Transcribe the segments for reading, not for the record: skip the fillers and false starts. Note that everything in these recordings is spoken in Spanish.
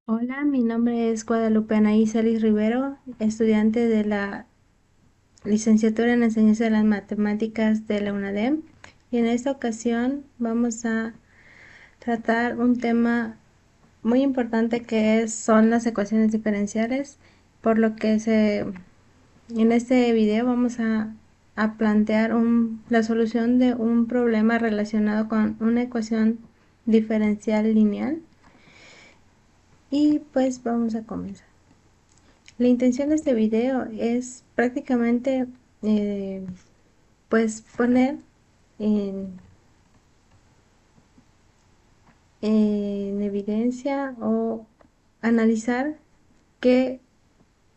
Hola, mi nombre es Guadalupe Anaí Celis Rivero, estudiante de la licenciatura en Enseñanza de las Matemáticas de la UNADEM, y en esta ocasión vamos a tratar un tema muy importante son las ecuaciones diferenciales, por lo que en este video vamos a plantear la solución de un problema relacionado con una ecuación diferencial lineal. Y pues vamos a comenzar. La intención de este video es prácticamente eh, pues poner en, en evidencia o analizar qué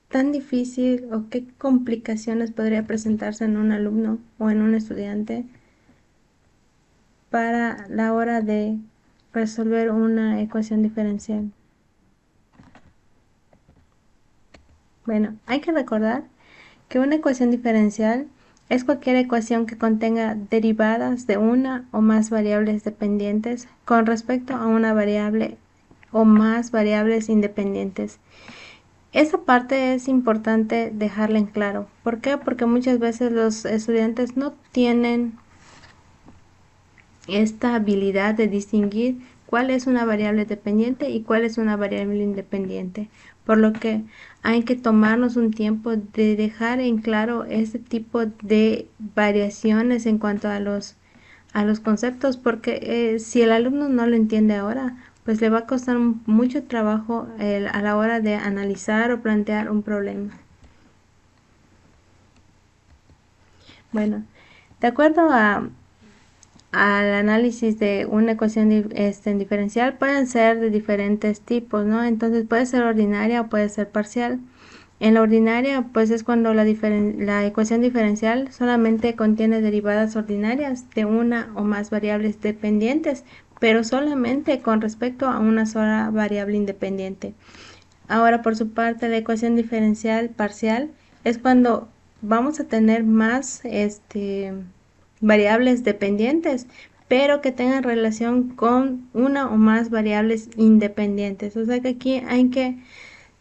tan difícil o qué complicaciones podría presentarse en un alumno o en un estudiante para la hora de resolver una ecuación diferencial. Bueno, hay que recordar que una ecuación diferencial es cualquier ecuación que contenga derivadas de una o más variables dependientes con respecto a una variable o más variables independientes. Esa parte es importante dejarla en claro. ¿Por qué? Porque muchas veces los estudiantes no tienen esta habilidad de distinguir cuál es una variable dependiente y cuál es una variable independiente, por lo que hay que tomarnos un tiempo de dejar en claro este tipo de variaciones en cuanto a los conceptos, porque si el alumno no lo entiende ahora, pues le va a costar mucho trabajo a la hora de analizar o plantear un problema. Bueno, de acuerdo al análisis de una ecuación diferencial, pueden ser de diferentes tipos, ¿no? Entonces puede ser ordinaria o puede ser parcial. En la ordinaria, pues es cuando la ecuación diferencial solamente contiene derivadas ordinarias de una o más variables dependientes, pero solamente con respecto a una sola variable independiente. Ahora, por su parte, la ecuación diferencial parcial es cuando vamos a tener más variables dependientes, pero que tengan relación con una o más variables independientes. O sea que aquí hay que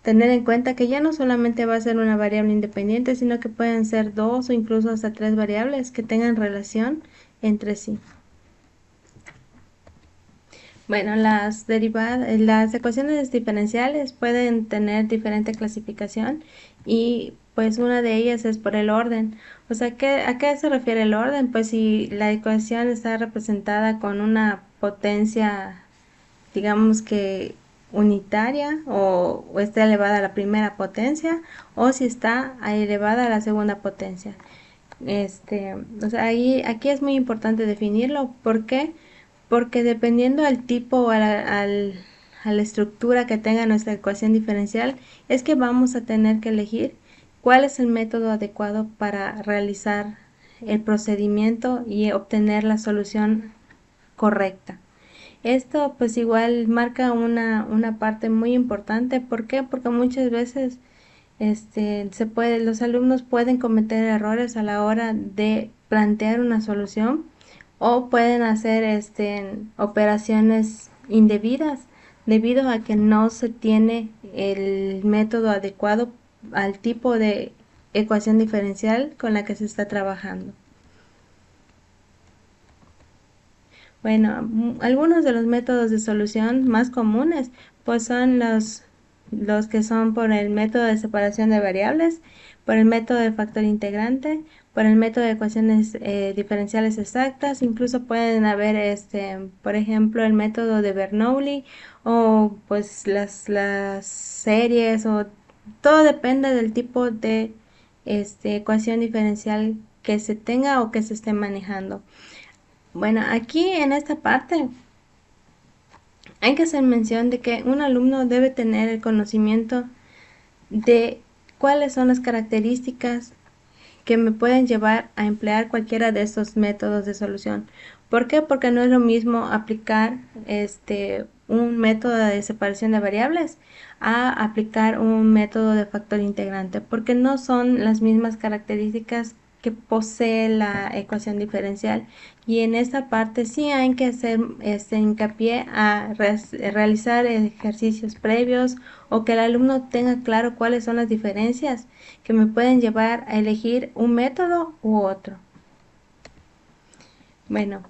tener en cuenta que ya no solamente va a ser una variable independiente, sino que pueden ser dos o incluso hasta tres variables que tengan relación entre sí. Bueno, las ecuaciones diferenciales pueden tener diferente clasificación y pues una de ellas es por el orden. O sea, ¿a qué se refiere el orden? Pues si la ecuación está representada con una potencia, digamos que unitaria o está elevada a la primera potencia, o si está elevada a la segunda potencia. O sea, aquí es muy importante definirlo. ¿Por qué? Porque dependiendo al tipo o a la estructura que tenga nuestra ecuación diferencial, es que vamos a tener que elegir cuál es el método adecuado para realizar el procedimiento y obtener la solución correcta. Esto pues igual marca una parte muy importante. ¿Por qué? Porque muchas veces los alumnos pueden cometer errores a la hora de plantear una solución o pueden hacer operaciones indebidas debido a que no se tiene el método adecuado al tipo de ecuación diferencial con la que se está trabajando. Bueno, algunos de los métodos de solución más comunes pues son los que son por el método de separación de variables, por el método de factor integrante, por el método de ecuaciones diferenciales exactas. Incluso pueden haber, por ejemplo, el método de Bernoulli o pues las series, o todo depende del tipo de ecuación diferencial que se tenga o que se esté manejando. Bueno, aquí en esta parte hay que hacer mención de que un alumno debe tener el conocimiento de cuáles son las características que me pueden llevar a emplear cualquiera de estos métodos de solución. ¿Por qué? Porque no es lo mismo aplicar un método de separación de variables a aplicar un método de factor integrante, porque no son las mismas características que posee la ecuación diferencial, y en esta parte sí hay que hacer hincapié a realizar ejercicios previos, o que el alumno tenga claro cuáles son las diferencias que me pueden llevar a elegir un método u otro. Bueno,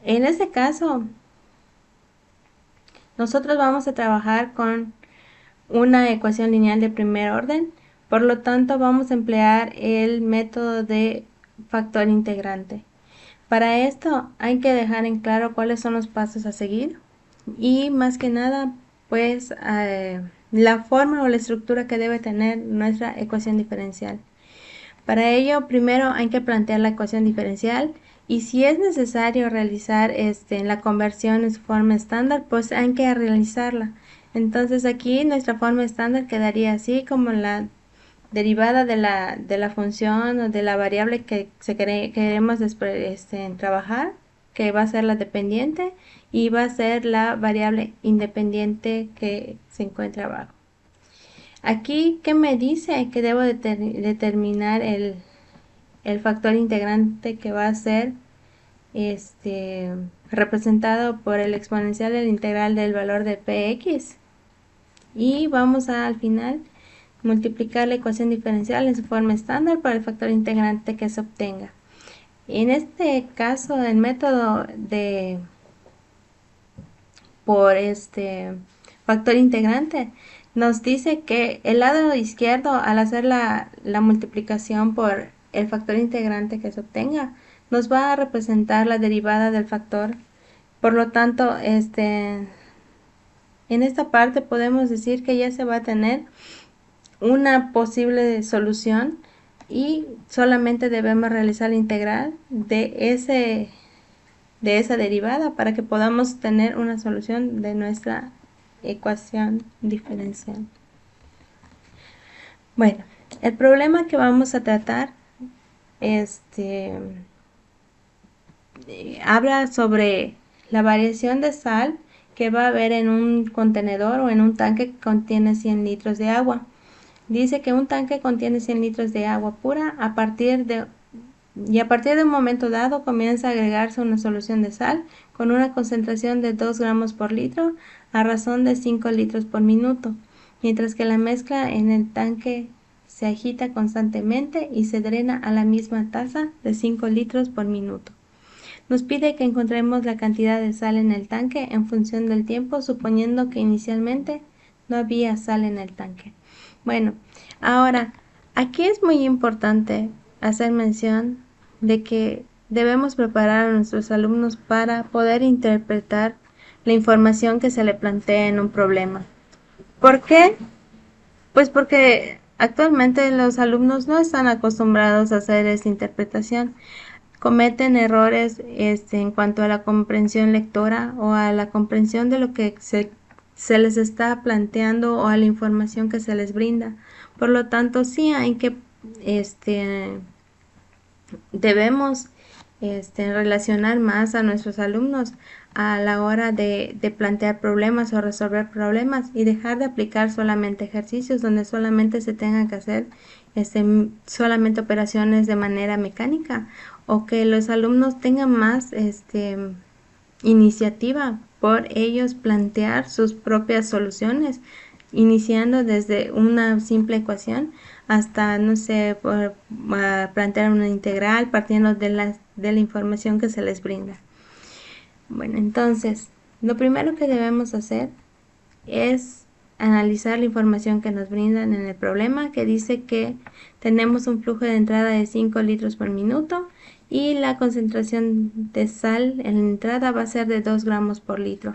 en este caso nosotros vamos a trabajar con una ecuación lineal de primer orden, por lo tanto vamos a emplear el método de factor integrante. Para esto hay que dejar en claro cuáles son los pasos a seguir, y más que nada pues la forma o la estructura que debe tener nuestra ecuación diferencial. Para ello primero hay que plantear la ecuación diferencial, y si es necesario realizar la conversión en su forma estándar, pues hay que realizarla. Entonces aquí nuestra forma estándar quedaría así, como la derivada de la función o de la variable que queremos trabajar, que va a ser la dependiente, y va a ser la variable independiente que se encuentra abajo. Aquí, ¿qué me dice? Que debo determinar el factor integrante, que va a ser representado por el exponencial del integral del valor de px, y vamos a al final multiplicar la ecuación diferencial en su forma estándar por el factor integrante que se obtenga. En este caso, el método de por factor integrante nos dice que el lado izquierdo, al hacer la multiplicación por el factor integrante que se obtenga, nos va a representar la derivada del factor. Por lo tanto, en esta parte podemos decir que ya se va a tener una posible solución, y solamente debemos realizar la integral de esa derivada para que podamos tener una solución de nuestra ecuación diferencial. Bueno, el problema que vamos a tratar habla sobre la variación de sal que va a haber en un contenedor o en un tanque que contiene 100 litros de agua. Dice que un tanque contiene 100 litros de agua pura, a partir de un momento dado comienza a agregarse una solución de sal con una concentración de 2 gramos por litro a razón de 5 litros por minuto, mientras que la mezcla en el tanque se agita constantemente y se drena a la misma tasa de 5 litros por minuto. Nos pide que encontremos la cantidad de sal en el tanque en función del tiempo, suponiendo que inicialmente no había sal en el tanque. Bueno, ahora, aquí es muy importante hacer mención de que debemos preparar a nuestros alumnos para poder interpretar la información que se le plantea en un problema. ¿Por qué? Pues porque actualmente los alumnos no están acostumbrados a hacer esta interpretación. Cometen errores en cuanto a la comprensión lectora o a la comprensión de lo que se les está planteando o a la información que se les brinda. Por lo tanto, sí hay que debemos relacionar más a nuestros alumnos a la hora de plantear problemas o resolver problemas, y dejar de aplicar solamente ejercicios donde solamente se tengan que hacer solamente operaciones de manera mecánica, o que los alumnos tengan más iniciativa por ellos plantear sus propias soluciones, iniciando desde una simple ecuación hasta, no sé, plantear una integral partiendo de la información que se les brinda. Bueno, entonces, lo primero que debemos hacer es analizar la información que nos brindan en el problema, que dice que tenemos un flujo de entrada de 5 litros por minuto y la concentración de sal en la entrada va a ser de 2 gramos por litro.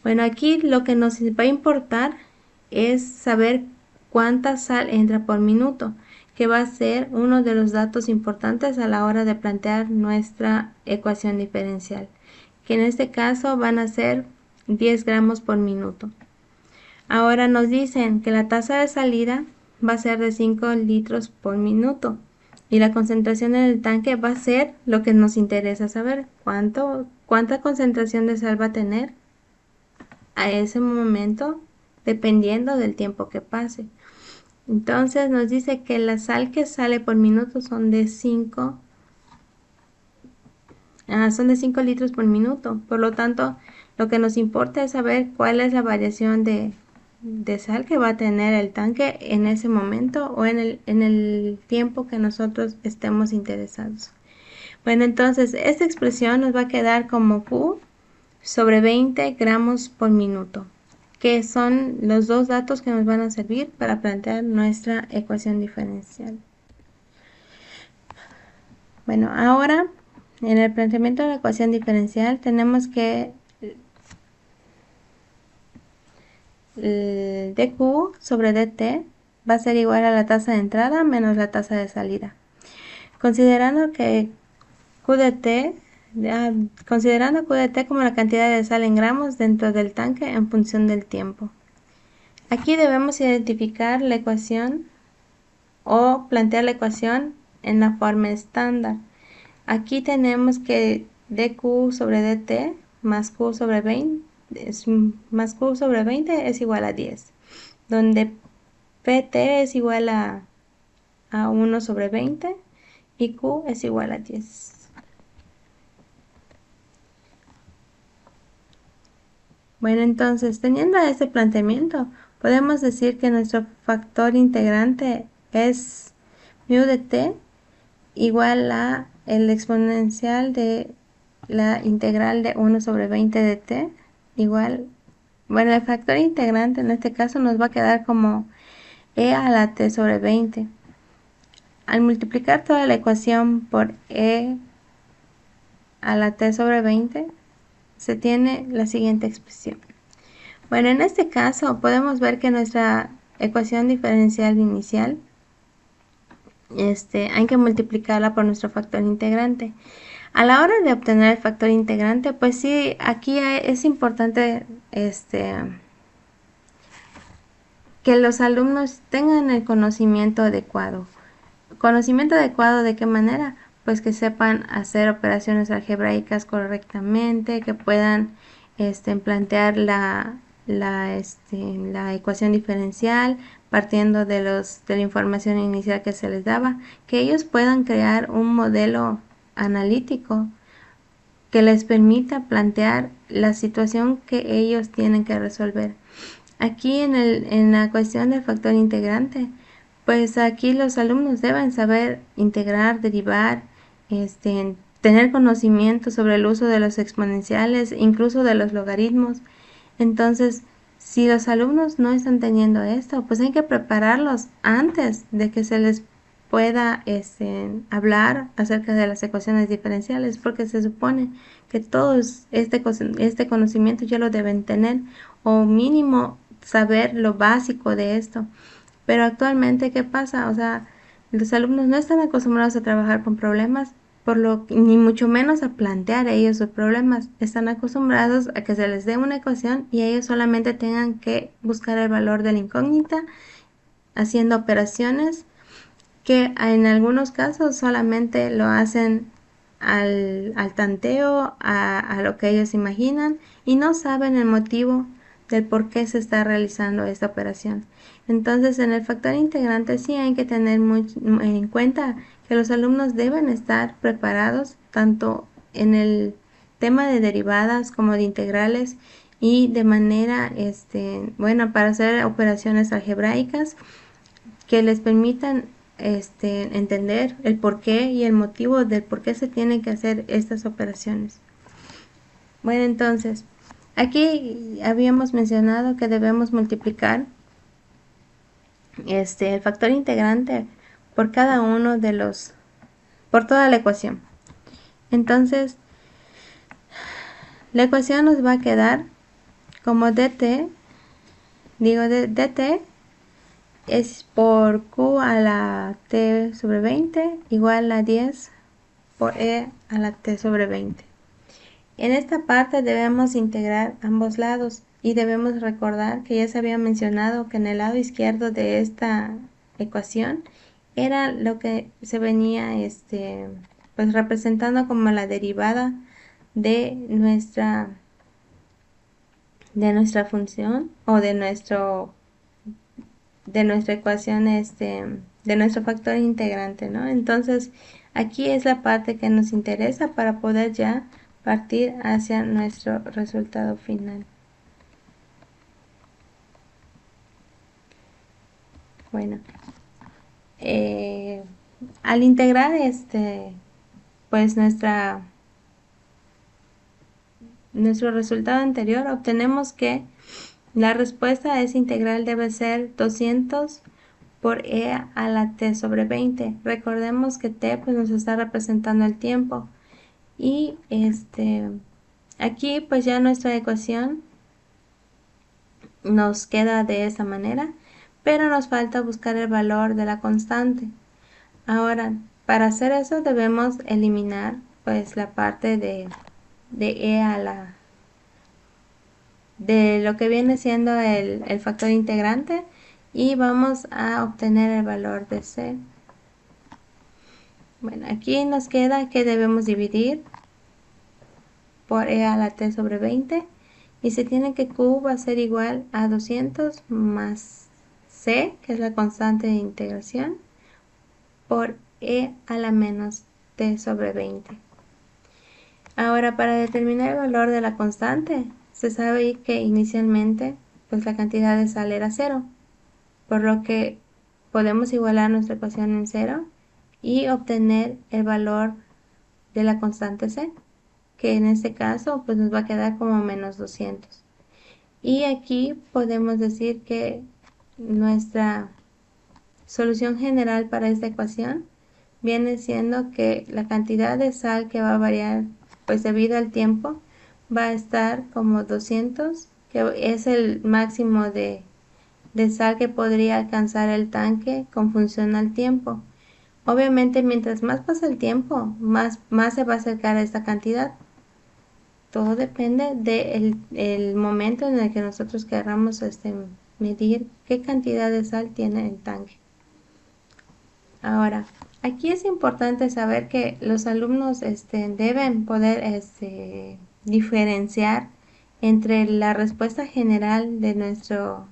Bueno, aquí lo que nos va a importar es saber cuánta sal entra por minuto, que va a ser uno de los datos importantes a la hora de plantear nuestra ecuación diferencial, que en este caso van a ser 10 gramos por minuto. Ahora nos dicen que la tasa de salida va a ser de 5 litros por minuto, y la concentración en el tanque va a ser lo que nos interesa saber, cuánta concentración de sal va a tener a ese momento, dependiendo del tiempo que pase. Entonces nos dice que la sal que sale por minuto son de 5 litros por minuto. Por lo tanto, lo que nos importa es saber cuál es la variación de sal que va a tener el tanque en ese momento o en el tiempo que nosotros estemos interesados. Bueno, entonces esta expresión nos va a quedar como Q sobre 20 gramos por minuto, que son los dos datos que nos van a servir para plantear nuestra ecuación diferencial. Bueno, ahora en el planteamiento de la ecuación diferencial tenemos que el dq sobre dt va a ser igual a la tasa de entrada menos la tasa de salida. Considerando que QDT, considerando QDT como la cantidad de sal en gramos dentro del tanque en función del tiempo. Aquí debemos identificar la ecuación o plantear la ecuación en la forma estándar. Aquí tenemos que dq sobre dt más q sobre 20 es igual a 10, donde pt es igual a 1 sobre 20 y q es igual a 10. Bueno, entonces, teniendo este planteamiento, podemos decir que nuestro factor integrante es mu de t igual a el exponencial de la integral de 1 sobre 20 de t igual, bueno, el factor integrante en este caso nos va a quedar como e a la t sobre 20. Al multiplicar toda la ecuación por e a la t sobre 20, se tiene la siguiente expresión. Bueno, en este caso podemos ver que nuestra ecuación diferencial inicial hay que multiplicarla por nuestro factor integrante. A la hora de obtener el factor integrante, pues sí, aquí es importante que los alumnos tengan el conocimiento adecuado. ¿Conocimiento adecuado de qué manera? Pues que sepan hacer operaciones algebraicas correctamente, que puedan plantear la ecuación diferencial partiendo de la información inicial que se les daba, que ellos puedan crear un modelo analítico que les permita plantear la situación que ellos tienen que resolver. Aquí en la cuestión del factor integrante, pues aquí los alumnos deben saber integrar, derivar, tener conocimiento sobre el uso de los exponenciales, incluso de los logaritmos. Entonces, si los alumnos no están teniendo esto, pues hay que prepararlos antes de que se les pueda hablar acerca de las ecuaciones diferenciales, porque se supone que todos este conocimiento ya lo deben tener, o mínimo saber lo básico de esto. Pero actualmente, ¿qué pasa? O sea, los alumnos no están acostumbrados a trabajar con problemas, ni mucho menos a plantear ellos sus problemas. Están acostumbrados a que se les dé una ecuación y ellos solamente tengan que buscar el valor de la incógnita haciendo operaciones que en algunos casos solamente lo hacen al tanteo, a lo que ellos imaginan, y no saben el motivo del por qué se está realizando esta operación. Entonces, en el factor integrante sí hay que tener en cuenta que los alumnos deben estar preparados tanto en el tema de derivadas como de integrales y de manera, para hacer operaciones algebraicas que les permitan entender el porqué y el motivo del por qué se tienen que hacer estas operaciones. Bueno, entonces, aquí habíamos mencionado que debemos multiplicar el factor integrante por cada uno por toda la ecuación. Entonces, la ecuación nos va a quedar como dt es por q a la t sobre 20 igual a 10 por e a la t sobre 20. En esta parte debemos integrar ambos lados y debemos recordar que ya se había mencionado que en el lado izquierdo de esta ecuación era lo que se venía pues representando como la derivada de nuestra función o de nuestro de nuestra ecuación, de nuestro factor integrante, ¿no? Entonces, aquí es la parte que nos interesa para poder ya partir hacia nuestro resultado final. Bueno, al integrar pues nuestro resultado anterior, obtenemos que la respuesta a ese integral debe ser 200 por e a la t sobre 20. Recordemos que t pues nos está representando el tiempo. Y aquí pues ya nuestra ecuación nos queda de esa manera, pero nos falta buscar el valor de la constante. Ahora, para hacer eso debemos eliminar pues la parte de e a la de lo que viene siendo el factor integrante y vamos a obtener el valor de c. Bueno, aquí nos queda que debemos dividir por e a la t sobre 20 y se tiene que q va a ser igual a 200 más c, que es la constante de integración, por e a la menos t sobre 20. Ahora, para determinar el valor de la constante, se sabe que inicialmente pues la cantidad de sal era 0, por lo que podemos igualar nuestra ecuación en 0 y obtener el valor de la constante c, que en este caso pues nos va a quedar como menos 200. Y aquí podemos decir que nuestra solución general para esta ecuación viene siendo que la cantidad de sal que va a variar pues debido al tiempo va a estar como 200, que es el máximo de sal que podría alcanzar el tanque con función al tiempo. Obviamente mientras más pasa el tiempo, más se va a acercar a esta cantidad. Todo depende del momento en el que nosotros queramos medir qué cantidad de sal tiene el tanque. Ahora, aquí es importante saber que los alumnos deben poder diferenciar entre la respuesta general de nuestro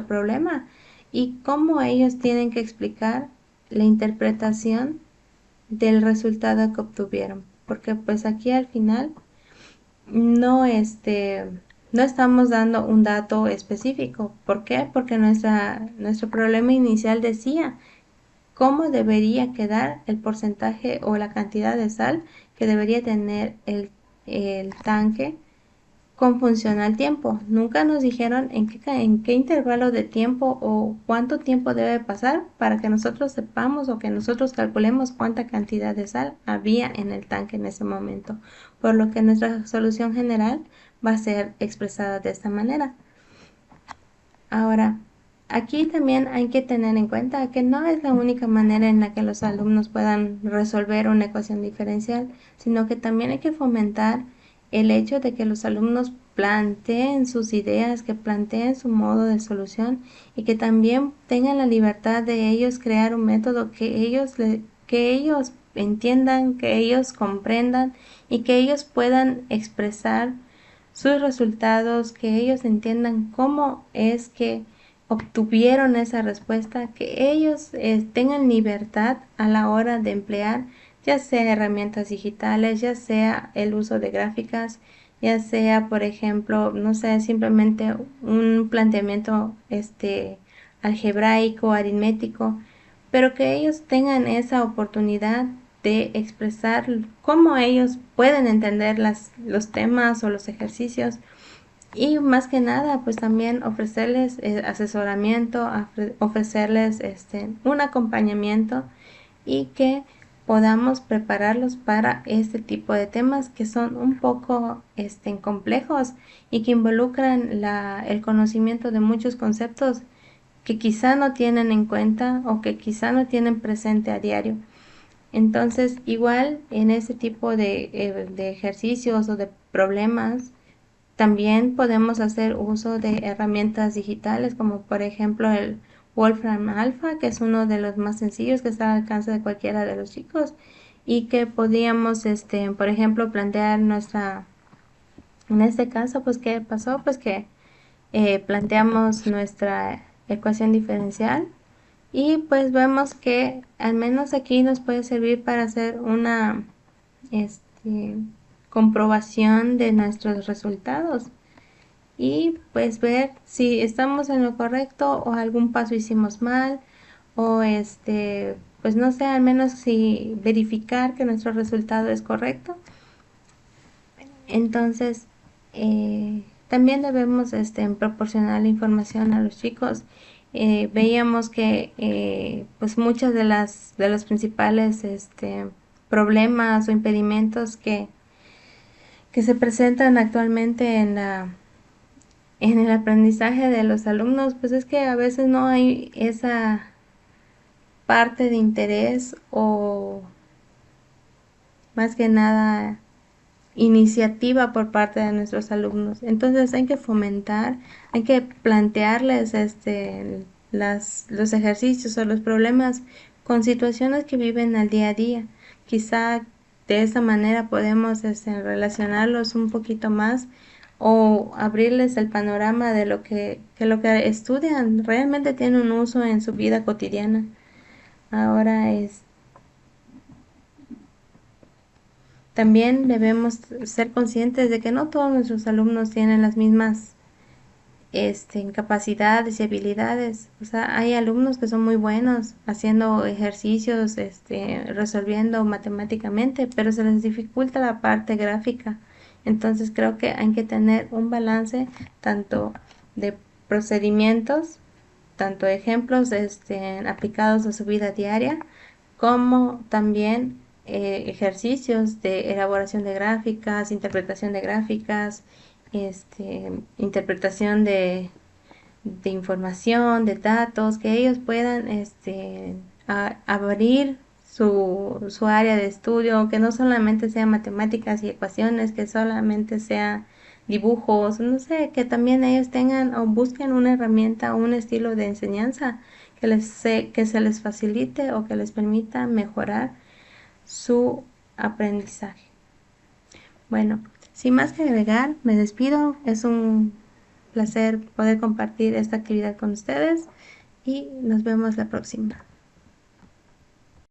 problema y cómo ellos tienen que explicar la interpretación del resultado que obtuvieron. Porque pues aquí al final no estamos dando un dato específico. ¿Por qué? Porque nuestro problema inicial decía cómo debería quedar el porcentaje o la cantidad de sal que debería tener el tanque con función al tiempo. Nunca nos dijeron en qué intervalo de tiempo o cuánto tiempo debe pasar para que nosotros sepamos o que nosotros calculemos cuánta cantidad de sal había en el tanque en ese momento. Por lo que nuestra solución general va a ser expresada de esta manera. Ahora, aquí también hay que tener en cuenta que no es la única manera en la que los alumnos puedan resolver una ecuación diferencial, sino que también hay que fomentar el hecho de que los alumnos planteen sus ideas, que planteen su modo de solución y que también tengan la libertad de ellos crear un método que ellos entiendan, que ellos comprendan y que ellos puedan expresar sus resultados, que ellos entiendan cómo es que obtuvieron esa respuesta, que ellos tengan libertad a la hora de emplear ya sea herramientas digitales, ya sea el uso de gráficas, ya sea, por ejemplo, no sé, simplemente un planteamiento algebraico, aritmético, pero que ellos tengan esa oportunidad de expresar cómo ellos pueden entender los temas o los ejercicios y más que nada pues también ofrecerles asesoramiento, ofrecerles un acompañamiento y que podamos prepararlos para este tipo de temas que son un poco complejos y que involucran el conocimiento de muchos conceptos que quizá no tienen en cuenta o que quizá no tienen presente a diario. Entonces, igual en ese tipo de ejercicios o de problemas, también podemos hacer uso de herramientas digitales como por ejemplo el Wolfram Alpha, que es uno de los más sencillos que está al alcance de cualquiera de los chicos y que podríamos, por ejemplo, plantear en este caso, pues, ¿qué pasó? Pues que planteamos ecuación diferencial, y pues vemos que al menos aquí nos puede servir para hacer una este, comprobación de nuestros resultados y pues ver si estamos en lo correcto o algún paso hicimos mal, o pues no sé, al menos si verificar que nuestro resultado es correcto. Entonces, también debemos proporcionar la información a los chicos. Veíamos que pues muchas de los principales problemas o impedimentos que se presentan actualmente en el aprendizaje de los alumnos, pues es que a veces no hay esa parte de interés, o más que nada iniciativa por parte de nuestros alumnos. Entonces hay que fomentar, hay que plantearles los ejercicios o los problemas con situaciones que viven al día a día. Quizá de esa manera podemos relacionarlos un poquito más, o abrirles el panorama de lo que estudian realmente tiene un uso en su vida cotidiana. Ahora también debemos ser conscientes de que no todos nuestros alumnos tienen las mismas capacidades y habilidades. O sea, hay alumnos que son muy buenos haciendo ejercicios, resolviendo matemáticamente, pero se les dificulta la parte gráfica. Entonces creo que hay que tener un balance tanto de procedimientos, tanto ejemplos aplicados a su vida diaria, como también ejercicios de elaboración de gráficas, interpretación de gráficas, interpretación de información, de datos, que ellos puedan abrir su área de estudio, que no solamente sea matemáticas y ecuaciones, que solamente sea dibujos, no sé, que también ellos tengan o busquen una herramienta o un estilo de enseñanza que se les facilite o que les permita mejorar su aprendizaje. Bueno, sin más que agregar, me despido. Es un placer poder compartir esta actividad con ustedes y nos vemos la próxima.